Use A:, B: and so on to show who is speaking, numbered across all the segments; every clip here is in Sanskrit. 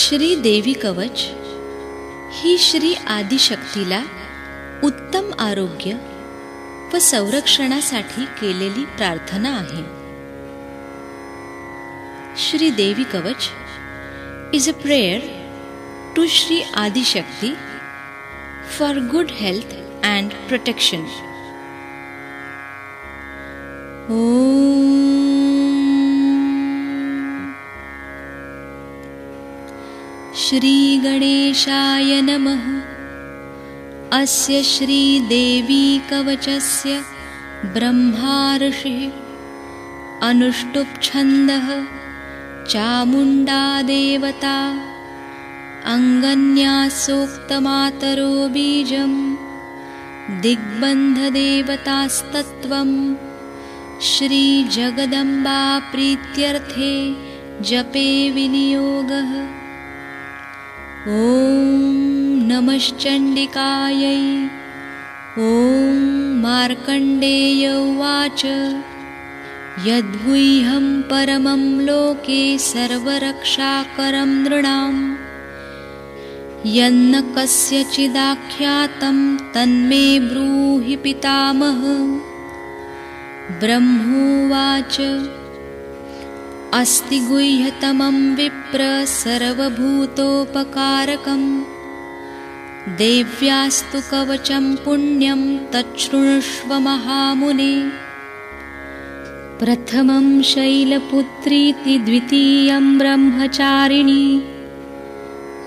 A: श्री देवी कवच ही श्री आदिशक्तीला उत्तम आरोग्य व संरक्षणासाठी केलेली प्रार्थना आहे. श्री देवी कवच is a prayer to Shri Adi Shakti for good health and protection. Shri गणेशाय नमः. अस्य श्री देवी कवचस्य ब्रह्मा ऋषिः अनुष्टुप् छन्दः चामुण्डा देवता अङ्गन्यासोक्तमातरो बीजं दिग्बन्धदेवतास्तत्त्वं श्री जगदम्बा प्रीत्यर्थे जपे विनियोगः. ॐ नमश्चण्डिकायै. ॐ मार्कण्डेय उवाच यद्गुह्यं परमं लोके सर्वरक्षाकरं नृणां यन्न कस्यचिदाख्यातं तन्मे ब्रूहि पितामह. ब्रह्मोवाच अस्ति गुह्यतमं विप्र सर्वभूतोपकारकं देव्यास्तु कवचं पुण्यं तच्छृणुष्व महामुने. प्रथमं शैलपुत्रीति द्वितीयं ब्रह्मचारिणी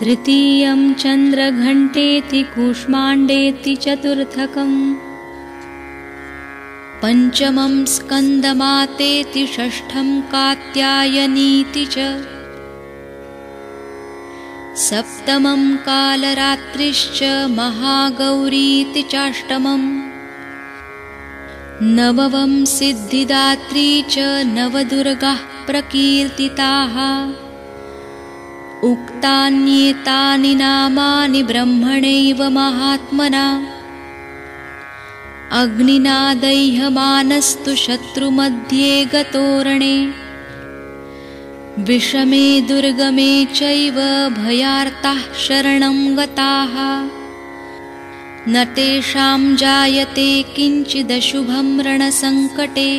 A: तृतीयं चन्द्रघण्टेति कूष्माण्डेति चतुर्थकम् पंचमं स्कन्दमातेति षष्ठं कात्यायनीति च सप्तमं कालरात्रिश्च महागौरीति चाष्टमम् नवमं सिद्धिदात्री च नवदुर्गाः प्रकीर्तिताः. उक्तान्येतानि नामानि ब्रह्मणैव महात्मना अग्निना दह्यमानस्तु शत्रुमध्ये गतोरणे विषमे दुर्गमे चैव भयार्ताः शरणं गताः न तेषां जायते किञ्चिदशुभं रणसङ्कटे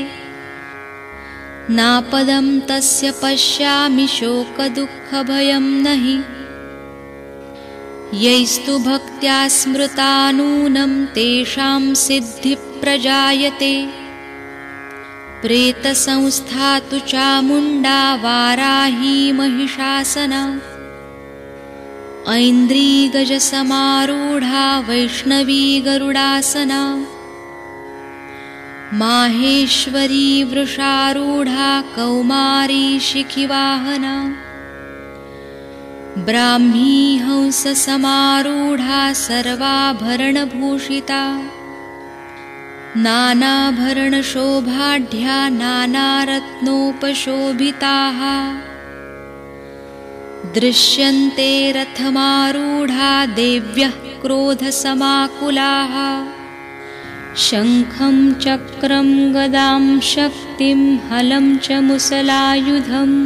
A: नापदं तस्य पश्यामि शोकदुःखभयं नहि. यैस्तु भक्त्या स्मृता नूनं तेषां सिद्धिप्रजायते. प्रेतसंस्था तु चामुण्डा वाराही महिषासना ऐन्द्री गजसमारूढा वैष्णवी गरुडासना माहेश्वरी वृषारूढा कौमारी शिखिवाहना ब्राह्मी हंससमारूढा सर्वाभरणभूषिता नानाभरणशोभाढ्या नानारत्नोपशोभिताः दृश्यन्ते रथमारूढा देव्यः क्रोधसमाकुलाः शङ्खं चक्रं गदां शक्तिं हलं च मुसलायुधम्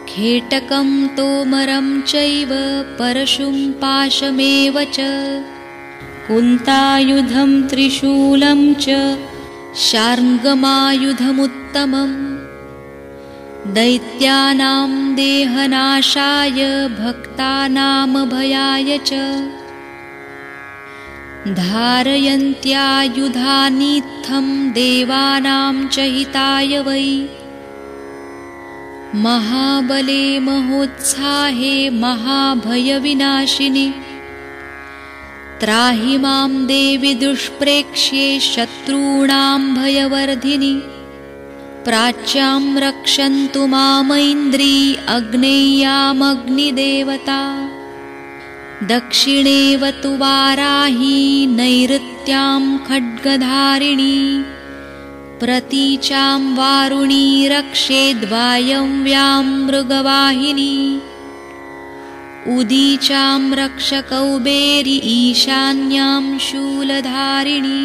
A: खेटकं तोमरं चैव परशुं पाशमेव च कुन्तायुधं त्रिशूलं च शार्ङ्गमायुधमुत्तमम् दैत्यानां देहनाशाय भक्तानामभयाय च धारयन्त्यायुधानीत्थं देवानां च हिताय वै. महाबले महोत्साहे महाभयविनाशिनि त्राहि मां देवि दुष्प्रेक्ष्ये शत्रूणां भयवर्धिनि. प्राच्यां रक्षन्तु मामैन्द्री अग्नेयामग्निदेवता दक्षिणेव तु वाराही नैऋत्यां खड्गधारिणी प्रतीचां वारुणी रक्षेद्वायव्यां मृगवाहिनी उदीचां रक्षकौबेरी ईशान्यां शूलधारिणी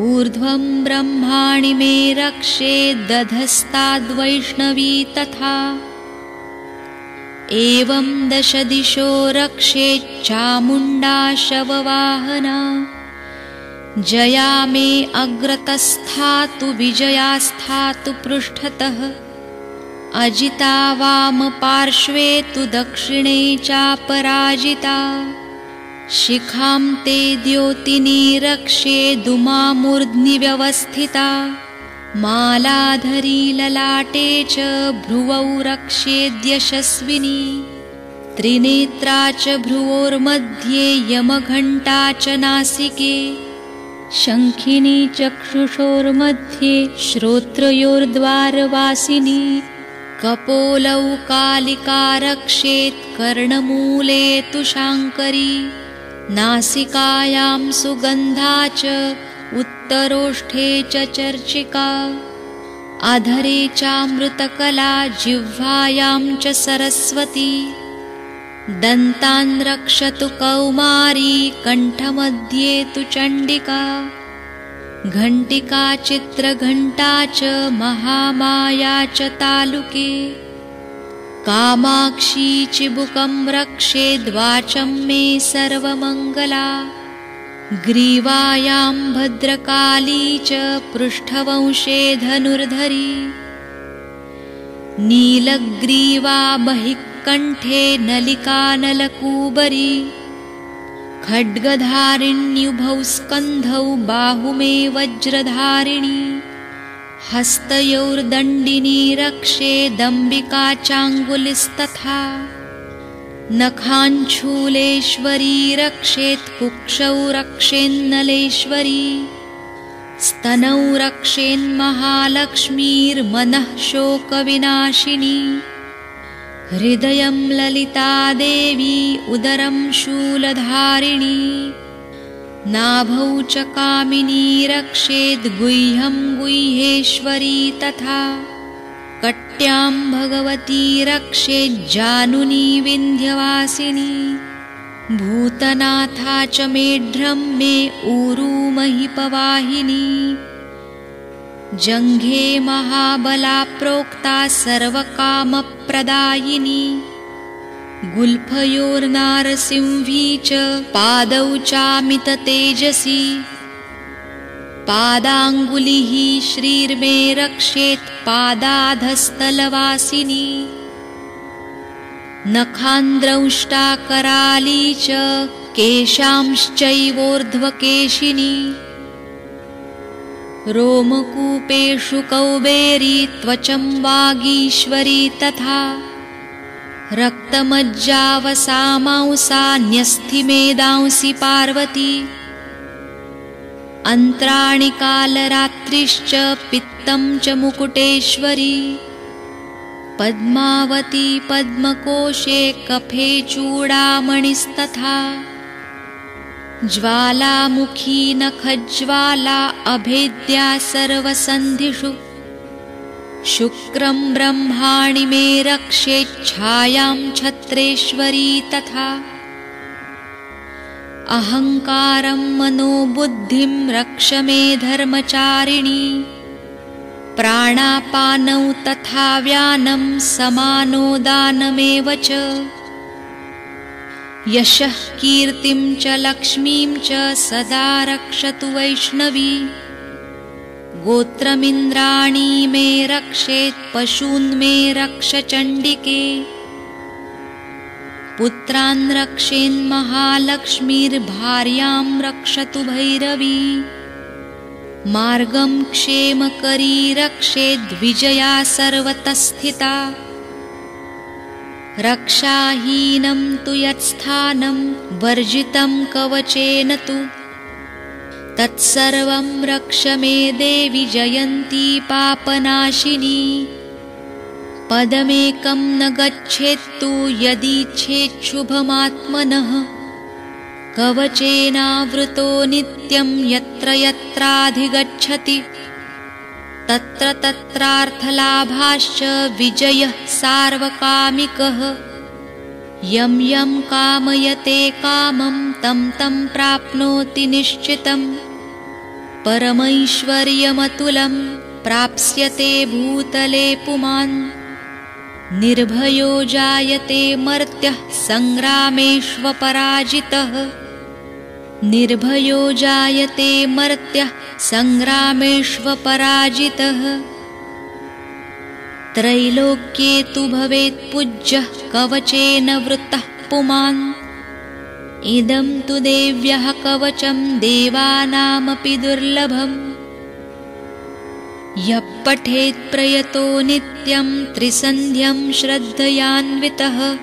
A: ऊर्ध्वं ब्रह्माणि मे रक्षेद्दधस्ताद्वैष्णवी तथा एवं 10 दिशो रक्षेत् चामुण्डा शववाहना। जया मे अग्रतस्थातु विजयास्थातु पृष्ठतः। अजिता वामपार्श्वे तु दक्षिणे चापराजिता। शिखां ते द्योतिनी रक्षेदुमामूर्ध्नि व्यवस्थिता। मालाधरी ललाटे च भ्रुवौ रक्षेद्यशस्विनी। त्रिनेत्रा च भ्रुवोर्मध्ये यमघण्टा च नासिके। शङ्खिनी चक्षुषोर्मध्ये श्रोत्रयोर्द्वारवासिनी। कपोलौ कालिका रक्षेत् कर्णमूले तु शाङ्करी। नासिकायां सुगन्धा च उत्तरोष्ठे च चर्चिका। अधरे चामृतकला जिह्वायां च सरस्वती। दन्तान् रक्षतु कौमारी कण्ठमध्ये तु चण्डिका। घण्टिका चित्रघण्टा च महामाया च तालुके। कामाक्षी चिबुकं रक्षेद्वाचं मे सर्वमङ्गला। ग्रीवायां भद्रकाली च पृष्ठवंशे धनुर्धरी। नीलग्रीवा बहिःकण्ठे नलिका नलकूबरी। खड्गधारिण्युभौ स्कन्धौ बाहुमे वज्रधारिणी। हस्तयोर्दण्डिनी रक्षेदम्बिका चाङ्गुलिस्तथा। नखाञ्छूलेश्वरी रक्षेत् कुक्षौ रक्षेन्नलेश्वरी। स्तनौ रक्षेन्महालक्ष्मीर्मनः शोकविनाशिनी। हृदयं ललिता देवी उदरं शूलधारिणी। नाभौ च कामिनी रक्षेद्गुह्यं गुह्येश्वरी तथा। कट्यां भगवती रक्षेज्जानुनी विन्ध्यवासिनी। भूतनाथा च मेढ्रं मे ऊरू महिपवाहिनी। जङ्घे महाबला प्रोक्ता सर्वकामप्रदायिनी। गुल्फयोर्नारसिंही च पादौ चामिततेजसी। पादाङ्गुलिः श्रीर्मे रक्षेत् पादाधस्तलवासिनी। नखान्द्रंष्टाकराली च केशांश्चैवोर्ध्वकेशिनी। रोमकूपेषु कौबेरी त्वचं वागीश्वरी तथा। रक्तमज्जावसामांसा न्यस्थिमेदांसि पार्वती। अन्त्राणि कालरात्रिश्च पित्तं च मुकुटेश्वरी। पद्मावती पद्मकोशे कफे चूडामणिस्तथा। ज्वालामुखी नखज्वाला अभेद्या सर्वसन्धिषु। शुक्रं ब्रह्माणि मे रक्षेच्छायां छत्रेश्वरी तथा। अहङ्कारं मनोबुद्धिं रक्ष मे धर्मचारिणी। प्राणापानौ तथा व्यानं समानो दानमेव च। यशः कीर्तिं च लक्ष्मीं च सदा रक्षतु वैष्णवी। गोत्रमिन्द्राणी मे रक्षेत् पशून् मे रक्ष चण्डिके। पुत्रान् रक्षेन्महालक्ष्मीर्भार्यां रक्षतु भैरवी। मार्गं क्षेमकरी रक्षेद्विजया सर्वतस्थिता। रक्षाहीनं तु यत्स्थानं वर्जितं कवचेन तु। तत्सर्वं रक्ष मे देवि जयन्ती पापनाशिनी। पदमेकं न गच्छेत्तु यदीच्छेच्छुभमात्मनः। कवचेनावृतो नित्यं यत्र यत्राधिगच्छति। तत्र तत्रार्थलाभाश्च विजयः सार्वकामिकः। यं यं कामयते कामं तं तं प्राप्नोति निश्चितं। परमैश्वर्यमतुलं प्राप्स्यते भूतले पुमान्। निर्भयो जायते मर्त्यः संग्रामेष्वपराजितः। निर्भयो जायते मर्त्यः संग्रामेष्वपराजितः। त्रैलोक्ये तु भवेत् पूज्यः कवचेन वृत्तः पुमान्। इदं तु देव्यः कवचं देवानामपि दुर्लभम्। यः पठेत् प्रयतो नित्यं त्रिसन्ध्यं श्रद्धयान्वितः।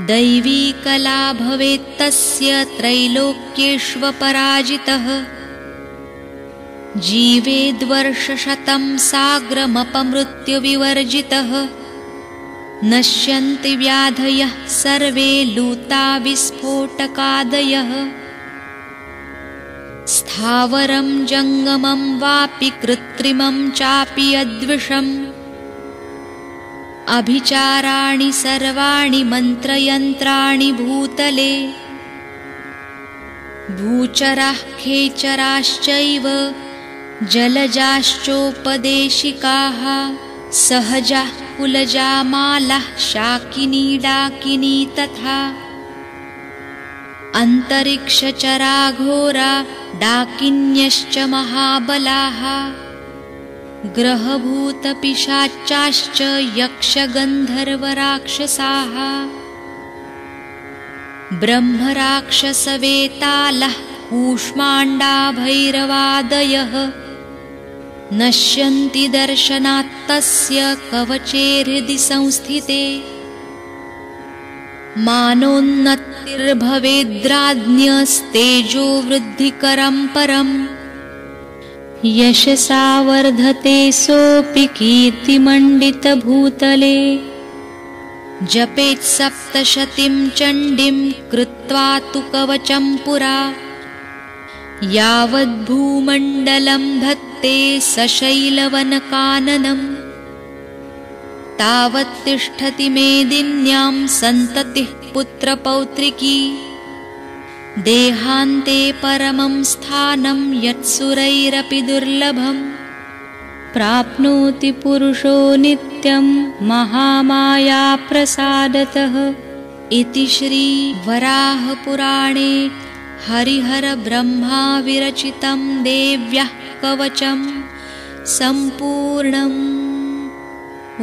A: दैवी कला भवेत् तस्य त्रैलोक्येष्वपराजितः। जीवेद्वर्षशतं साग्रमपमृत्युविवर्जितः। नश्यन्ति व्याधयः सर्वे लूता विस्फोटकादयः। स्थावरं जङ्गमं वापि कृत्रिमं चापि यद्विषम्। अभिचाराणि सर्वाणि मन्त्रयन्त्राणि भूतले। भूचराः खेचराश्चैव जलजाश्चोपदेशिकाः। सहजाः कुलजा मालाः शाकिनी डाकिनी तथा। अन्तरिक्षचराघोरा डाकिन्यश्च महाबलाः। ग्रहभूतपिशाचाश्च यक्षगन्धर्वराक्षसाः। ब्रह्मराक्षसवेतालः कूष्माण्डा भैरवादयः। नश्यन्ति दर्शनात् तस्य कवचे हृदि संस्थिते। मानोन्नतिर्भवेद्राज्ञस्तेजो वृद्धिकरं परम्। यशसा वर्धते सोऽपि कीर्तिमण्डितभूतले। जपेत् सप्तशतीं चण्डीं कृत्वा तु कवचं पुरा। यावद्भूमण्डलं धत्ते सशैलवनकाननम्। तावत् तिष्ठति मेदिन्यां सन्ततिः पुत्रपौत्रिकी। देहान्ते परमं स्थानं यत्सुरैरपि दुर्लभम्। प्राप्नोति पुरुषो नित्यं महामायाप्रसादतः। इति श्रीवराहपुराणे हरिहरब्रह्माविरचितं देव्याः कवचं सम्पूर्णम्। ॐ